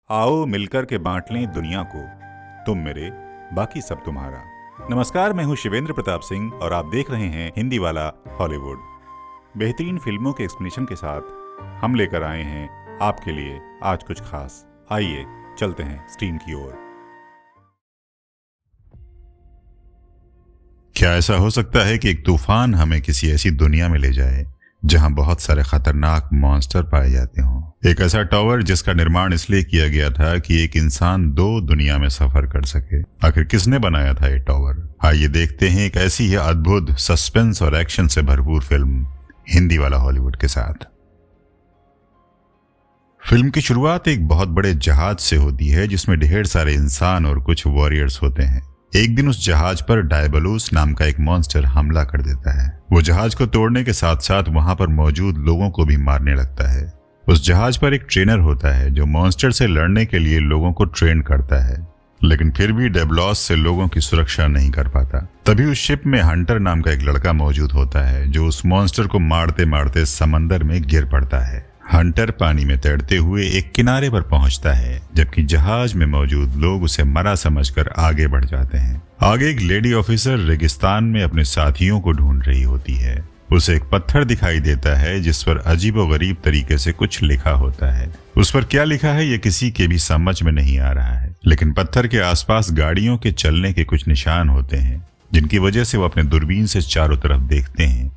आओ मिलकर के बांट लें दुनिया को, तुम मेरे बाकी सब तुम्हारा। नमस्कार, मैं हूं शिवेंद्र प्रताप सिंह और आप देख रहे हैं हिंदी वाला हॉलीवुड। बेहतरीन फिल्मों के एक्सप्लेनेशन के साथ हम लेकर आए हैं आपके लिए आज कुछ खास। आइए चलते हैं स्क्रीन की ओर। क्या ऐसा हो सकता है कि एक तूफान हमें किसी ऐसी दुनिया में ले जाए जहां बहुत सारे खतरनाक मॉन्स्टर पाए जाते हों? एक ऐसा टावर जिसका निर्माण इसलिए किया गया था कि एक इंसान दो दुनिया में सफर कर सके। आखिर किसने बनाया था ये टावर? आइए देखते हैं एक ऐसी ही अद्भुत सस्पेंस और एक्शन से भरपूर फिल्म हिंदी वाला हॉलीवुड के साथ। फिल्म की शुरुआत एक बहुत बड़े जहाज से होती है जिसमें ढेर सारे इंसान और कुछ वॉरियर्स होते हैं। एक दिन उस जहाज पर डायबलूस नाम का एक मॉन्स्टर हमला कर देता है। वो जहाज को तोड़ने के साथ साथ वहां पर मौजूद लोगों को भी मारने लगता है। उस जहाज पर एक ट्रेनर होता है जो मॉन्स्टर से लड़ने के लिए लोगों को ट्रेन करता है, लेकिन फिर भी डायबलूस से लोगों की सुरक्षा नहीं कर पाता। तभी उस शिप में हंटर नाम का एक लड़का मौजूद होता है जो उस मॉन्स्टर को मारते मारते समंदर में गिर पड़ता है। हंटर पानी में तैरते हुए एक किनारे पर पहुंचता है, जबकि जहाज में मौजूद लोग उसे मरा समझकर आगे बढ़ जाते हैं। आगे एक लेडी ऑफिसर रेगिस्तान में अपने साथियों को ढूंढ रही होती है। उसे एक पत्थर दिखाई देता है जिस पर अजीबोगरीब तरीके से कुछ लिखा होता है। उस पर क्या लिखा है ये किसी के भी समझ में नहीं आ रहा है, लेकिन पत्थर के आसपास गाड़ियों के चलने के कुछ निशान होते हैं, जिनकी वजह से वो अपने दूरबीन से चारों तरफ देखते हैं,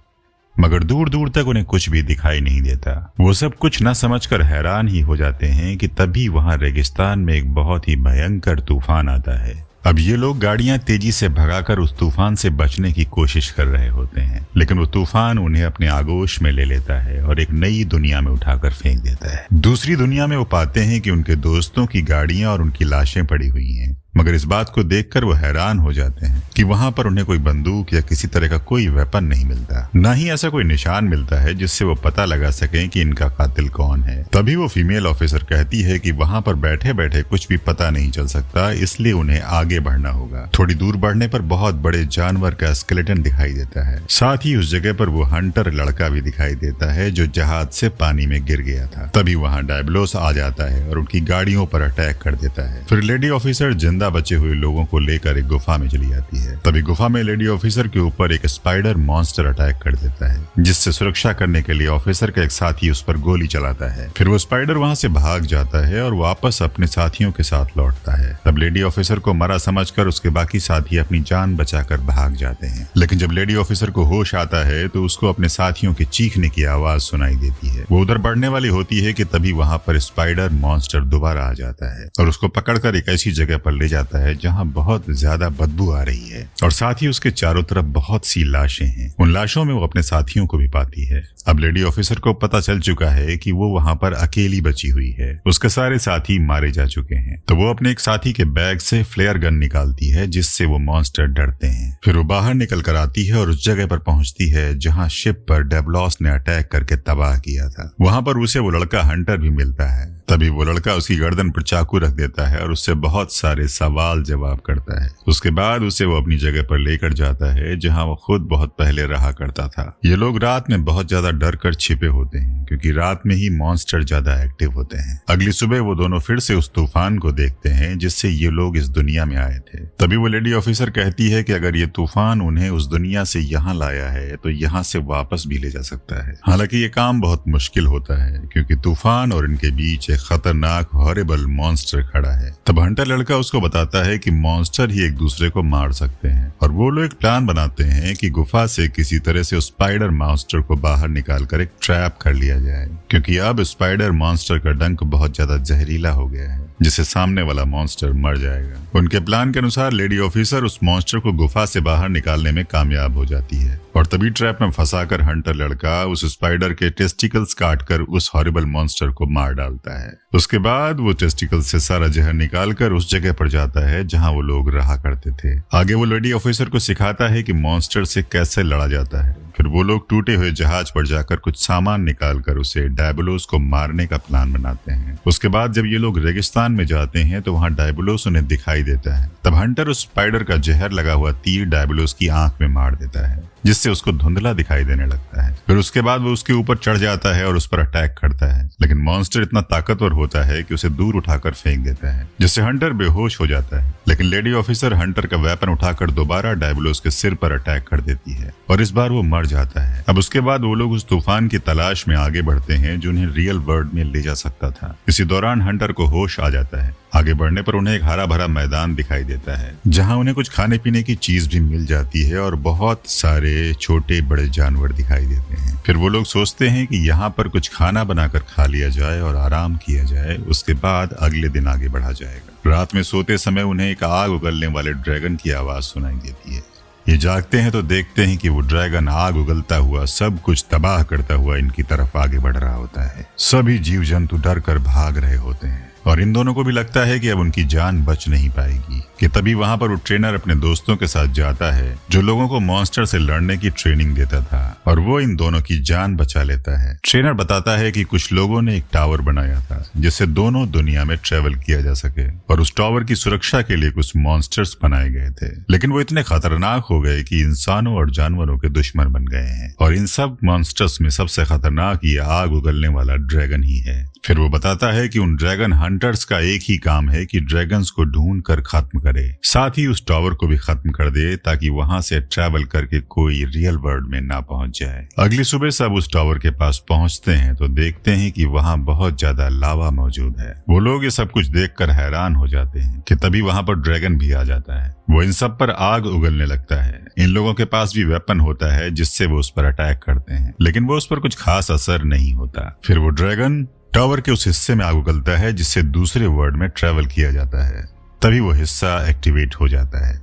मगर दूर दूर तक उन्हें कुछ भी दिखाई नहीं देता। वो सब कुछ न समझकर हैरान ही हो जाते हैं कि तभी वहां रेगिस्तान में एक बहुत ही भयंकर तूफान आता है। अब ये लोग गाड़ियां तेजी से भगाकर उस तूफान से बचने की कोशिश कर रहे होते हैं, लेकिन वो तूफान उन्हें अपने आगोश में ले लेता है और एक नई दुनिया में उठाकर फेंक देता है। दूसरी दुनिया में वो पाते हैं कि उनके दोस्तों की गाड़ियां और उनकी लाशें पड़ी हुई हैं, मगर इस बात को देखकर वो हैरान हो जाते हैं कि वहां पर उन्हें कोई बंदूक या किसी तरह का कोई वेपन नहीं मिलता, न ही ऐसा कोई निशान मिलता है जिससे वो पता लगा सकें कि इनका कातिल कौन है। तभी वो फीमेल ऑफिसर कहती है कि वहां पर बैठे बैठे कुछ भी पता नहीं चल सकता, इसलिए उन्हें आगे बढ़ना होगा। थोड़ी दूर बढ़ने पर बहुत बड़े जानवर का स्केलेटन दिखाई देता है। साथ ही उस जगह पर वो हंटर लड़का भी दिखाई देता है जो जहाज से पानी में गिर गया था। तभी वहां डायबलूस आ जाता है और उनकी गाड़ियों पर अटैक कर देता है। फिर लेडी ऑफिसर जिंदा बचे हुए लोगों को लेकर एक गुफा में चली जाती है। तभी गुफा में लेडी ऑफिसर के ऊपर एक स्पाइडर मॉन्स्टर अटैक कर देता है, जिससे सुरक्षा करने के लिए ऑफिसर का एक साथी उस पर गोली चलाता है। फिर वो स्पाइडर वहां से भाग जाता है और वापस अपने साथियों के साथ लौटता है। तब लेडी ऑफिसर को मरा समझकर उसके बाकी साथी अपनी जान बचाकर भाग जाते हैं, लेकिन जब लेडी ऑफिसर को होश आता है तो उसको अपने साथियों के चीखने की आवाज सुनाई देती है। वो उधर बढ़ने वाली होती है कि तभी वहां पर स्पाइडर मॉन्स्टर दोबारा आ जाता है और उसको पकड़कर एक ऐसी जगह पर ले जाता है जहां बहुत ज्यादा बदबू आ रही है और साथ ही उसके चारों तरफ बहुत सी लाशें हैं। उन लाशों में वो अपने साथियों को भी पाती है। अब लेडी ऑफिसर को पता चल चुका है कि वो वहां पर अकेली बची हुई है, उसके सारे साथी मारे जा चुके हैं। तो वो अपने एक साथी के बैग से फ्लेयर गन निकालती है जिससे वो मॉन्स्टर डरते हैं। फिर वो बाहर निकल कर आती है और उस जगह पर पहुंचती है जहां शिप पर डायबलूस ने अटैक करके तबाह किया था। वहां पर उसे वो लड़का हंटर भी मिलता है। तभी वो लड़का उसकी गर्दन पर चाकू रख देता है और उससे बहुत सारे सवाल जवाब करता है। उसके बाद उसे वो अपनी जगह पर लेकर जाता है जहां वो खुद बहुत पहले रहा करता था। ये लोग रात में बहुत ज्यादा डर कर छिपे होते हैं क्योंकि रात में ही मॉन्स्टर ज्यादा एक्टिव होते हैं। अगली सुबह वो दोनों फिर से उस तूफान को देखते हैं जिससे ये लोग इस दुनिया में आए थे। तभी वो लेडी ऑफिसर कहती है कि अगर ये तूफान उन्हें उस दुनिया से यहाँ लाया है तो यहाँ से वापस भी ले जा सकता है। हालांकि ये काम बहुत मुश्किल होता है क्योंकि तूफान और इनके बीच एक खतरनाक हॉरिबल मॉन्स्टर खड़ा है। तब हंटर लड़का उसको बताता है कि मॉन्स्टर ही एक दूसरे को मार सकते हैं और वो लोग एक प्लान बनाते हैं कि गुफा से किसी तरह से उस स्पाइडर मॉन्स्टर को बाहर निकालकर एक ट्रैप कर लिया जाए, क्योंकि अब स्पाइडर मॉन्स्टर का डंक बहुत ज्यादा जहरीला हो गया है जिससे सामने वाला मॉन्स्टर मर जाएगा। उनके प्लान के अनुसार लेडी ऑफिसर उस मॉन्स्टर को गुफा से बाहर निकालने में कामयाब हो जाती है और तभी ट्रैप में फंसाकर हंटर लड़का उस स्पाइडर के टेस्टिकल्स काटकर उस हॉरिबल मॉन्स्टर को मार डालता है। उसके बाद वो टेस्टिकल्स से सारा जहर निकालकर उस जगह पर जाता है जहां वो लोग रहा करते थे। आगे वो लेडी ऑफिसर को सिखाता है कि मॉन्स्टर से कैसे लड़ा जाता है। फिर वो लोग टूटे हुए जहाज पर जाकर कुछ सामान निकालकर उसे डायबोलोस को मारने का प्लान बनाते हैं। उसके बाद जब ये लोग रेगिस्तान में जाते हैं तो वहाँ डायबोलोस उन्हें दिखाई देता है। तब हंटर उस स्पाइडर का जहर लगा हुआ तीर डायबोलोस की आंख में मार देता है, जिससे उसको धुंधला दिखाई देने लगता है। फिर उसके बाद वो उसके ऊपर चढ़ जाता है और उस पर अटैक करता है, लेकिन मॉन्स्टर इतना ताकतवर होता है कि उसे दूर उठाकर फेंक देता है, जिससे हंटर बेहोश हो जाता है। लेकिन लेडी ऑफिसर हंटर का वेपन उठाकर दोबारा डायबोलोस के सिर पर अटैक कर देती है और इस बार वो मर जाता है। अब उसके बाद वो लोग उस तूफान की तलाश में आगे बढ़ते हैं जो उन्हें रियल वर्ल्ड में ले जा सकता था। इसी दौरान हंटर को होश आ जाता है। आगे बढ़ने पर उन्हें एक हरा भरा मैदान दिखाई देता है, जहां उन्हें कुछ खाने पीने की चीज भी मिल जाती है और बहुत सारे छोटे बड़े जानवर दिखाई देते हैं। फिर वो लोग सोचते हैं कि यहाँ पर कुछ खाना बनाकर खा लिया जाए और आराम किया जाए, उसके बाद अगले दिन आगे बढ़ा जाएगा। रात में सोते समय उन्हें एक आग उगलने वाले ड्रैगन की आवाज सुनाई देती है। ये जागते हैं तो देखते हैं कि वो ड्रैगन आग उगलता हुआ सब कुछ तबाह करता हुआ इनकी तरफ आगे बढ़ रहा होता है। सभी जीव जंतु डर कर भाग रहे होते हैं और इन दोनों को भी लगता है कि अब उनकी जान बच नहीं पाएगी कि तभी वहां पर वो ट्रेनर अपने दोस्तों के साथ जाता है जो लोगों को मॉन्स्टर से लड़ने की ट्रेनिंग देता था, और वो इन दोनों की जान बचा लेता है। ट्रेनर बताता है कि कुछ लोगों ने एक टावर बनाया था जिससे दोनों दुनिया में ट्रेवल किया जा सके, और उस टावर की सुरक्षा के लिए कुछ मॉन्स्टर्स बनाए गए थे, लेकिन वो इतने खतरनाक हो गए कि इंसानों और जानवरों के दुश्मन बन गए हैं। और इन सब मॉन्स्टर्स में सबसे खतरनाक ये आग उगलने वाला ड्रैगन ही है। फिर वो बताता है कि उन ड्रैगन हंटर्स का एक ही काम है कि ड्रैगन्स को ढूंढ कर खत्म करे, साथ ही उस टावर को भी खत्म कर दे ताकि वहां से ट्रैवल करके कोई रियल वर्ल्ड में ना पहुंच जाए। अगली सुबह सब उस टावर के पास पहुंचते हैं तो देखते हैं कि वहां बहुत ज्यादा लावा मौजूद है। वो लोग ये सब कुछ देखकर हैरान हो जाते हैं कि तभी वहां पर ड्रैगन भी आ जाता है। वो इन सब पर आग उगलने लगता है। इन लोगों के पास भी वेपन होता है जिससे वो उस पर अटैक करते हैं, लेकिन वो उस पर कुछ खास असर नहीं होता। फिर वो ड्रैगन टावर के उस हिस्से में आग उगलता है जिससे दूसरे वर्ल्ड में ट्रेवल किया जाता है। तभी वो हिस्सा एक्टिवेट हो जाता है।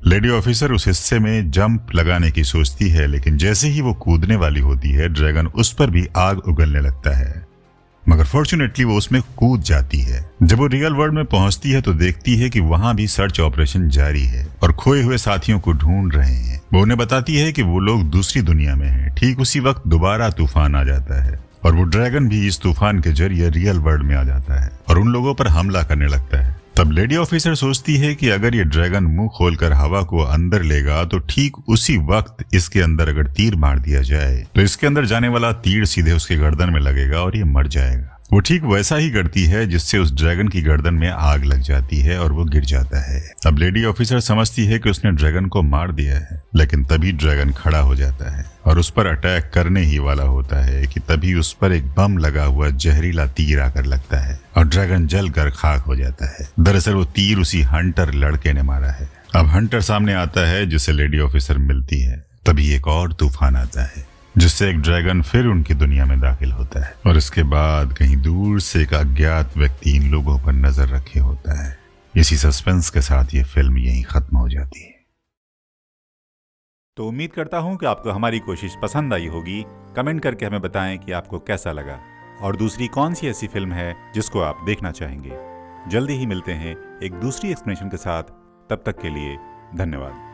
लेडी ऑफिसर उस हिस्से में जंप लगाने की सोचती है, लेकिन जैसे ही वो कूदने वाली होती है ड्रैगन उस पर भी आग उगलने लगता है, मगर फॉर्चुनेटली वो उसमें कूद जाती है। जब वो रियल वर्ल्ड में पहुंचती है तो देखती है कि वहां भी सर्च ऑपरेशन जारी है और खोए हुए साथियों को ढूंढ रहे हैं। वो उन्हें बताती है कि वो लोग दूसरी दुनिया में हैं। ठीक उसी वक्त दोबारा तूफान आ जाता है और वो ड्रैगन भी इस तूफान के जरिए रियल वर्ल्ड में आ जाता है और उन लोगों पर हमला करने लगता है। तब लेडी ऑफिसर सोचती है कि अगर ये ड्रैगन मुंह खोलकर हवा को अंदर लेगा तो ठीक उसी वक्त इसके अंदर अगर तीर मार दिया जाए तो इसके अंदर जाने वाला तीर सीधे उसके गर्दन में लगेगा और ये मर जाएगा। वो ठीक वैसा ही करती है जिससे उस ड्रैगन की गर्दन में आग लग जाती है और वो गिर जाता है। अब लेडी ऑफिसर समझती है कि उसने ड्रैगन को मार दिया है, लेकिन तभी ड्रैगन खड़ा हो जाता है और उस पर अटैक करने ही वाला होता है कि तभी उस पर एक बम लगा हुआ जहरीला तीर आकर लगता है और ड्रैगन जलकर खाक हो जाता है। दरअसल वो तीर उसी हंटर लड़के ने मारा है। अब हंटर सामने आता है जिससे लेडी ऑफिसर मिलती है। तभी एक और तूफान आता है जिससे एक ड्रैगन फिर उनकी दुनिया में दाखिल होता है और इसके बाद कहीं दूर से एक अज्ञात व्यक्ति इन लोगों पर नजर रखे होता है। इसी सस्पेंस के साथ ये फिल्म यहीं खत्म हो जाती है। तो उम्मीद करता हूं कि आपको हमारी कोशिश पसंद आई होगी। कमेंट करके हमें बताएं कि आपको कैसा लगा और दूसरी कौन सी ऐसी फिल्म है जिसको आप देखना चाहेंगे। जल्दी ही मिलते हैं एक दूसरी एक्सप्लेनेशन के साथ। तब तक के लिए धन्यवाद।